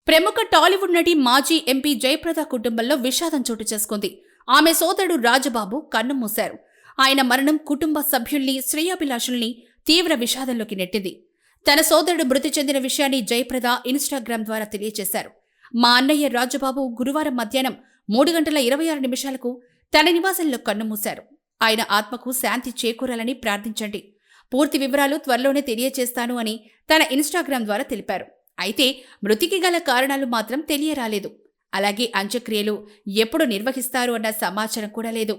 ప్రముఖ టాలీవుడ్ నటి మాజీ ఎంపీ జయప్రద కుటుంబంలో విషాదం చోటు చేసుకుంది. ఆమె సోదరుడు రాజబాబు కన్నుమూశారు. ఆయన మరణం కుటుంబ సభ్యుల్ని, శ్రేయోభిలాషుల్ని తీవ్ర విషాదంలోకి నెట్టింది. తన సోదరుడు మృతి చెందిన విషయాన్ని జయప్రద ఇన్స్టాగ్రామ్ ద్వారా తెలియజేశారు. మా అన్నయ్య రాజబాబు గురువారం మధ్యాహ్నం 3:26 తన నివాసంలో కన్నుమూశారు. ఆయన ఆత్మకు శాంతి చేకూరాలని ప్రార్థించండి. పూర్తి వివరాలు త్వరలోనే తెలియజేస్తాను అని తన ఇన్స్టాగ్రామ్ ద్వారా తెలిపారు. అయితే మృతికి గల కారణాలు మాత్రం తెలియరాలేదు. అలాగే అంత్యక్రియలు ఎప్పుడు నిర్వహిస్తారు అన్న సమాచారం కూడా లేదు.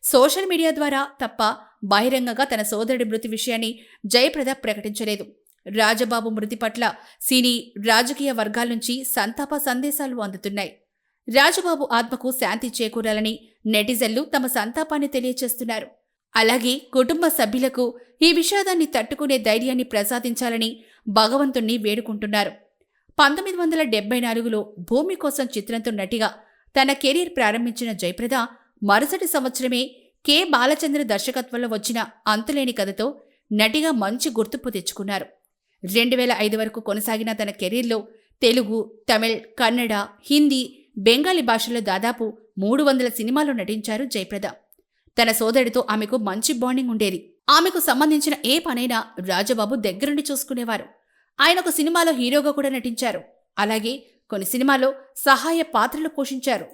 సోషల్ మీడియా ద్వారా తప్ప బహిరంగంగా తన సోదరుడి మృతి విషయాన్ని జయప్రద ప్రకటించలేదు. రాజబాబు మృతి పట్ల సినీ, రాజకీయ వర్గాల నుంచి సంతాప సందేశాలు అందుతున్నాయి. రాజబాబు ఆత్మకు శాంతి చేకూరాలని నెటిజన్లు తమ సంతాపాన్ని తెలియచేస్తున్నారు. అలాగే కుటుంబ సభ్యులకు ఈ విషాదాన్ని తట్టుకునే ధైర్యాన్ని ప్రసాదించాలని భగవంతుణ్ణి వేడుకుంటున్నారు. 1974లో భూమి కోసం చిత్రంతో నటిగా తన కెరీర్ ప్రారంభించిన జయప్రద మరుసటి సంవత్సరమే కె. బాలచంద్ర దర్శకత్వంలో వచ్చిన అంతులేని కథతో నటిగా మంచి గుర్తింపు తెచ్చుకున్నారు. 2005 వరకు కొనసాగిన తన కెరీర్లో తెలుగు, తమిళ్, కన్నడ, హిందీ, బెంగాలీ భాషల్లో దాదాపు 300 సినిమాల్లో నటించారు జయప్రద. తన సోదరుడితో ఆమెకు మంచి బాండింగ్ ఉండేది. ఆమెకు సంబంధించిన ఏ పనైనా రాజబాబు దగ్గరుండి చూసుకునేవారు. ఆయన ఒక సినిమాలో హీరోగా కూడా నటించారు. అలాగే కొన్ని సినిమాల్లో సహాయ పాత్రలు పోషించారు.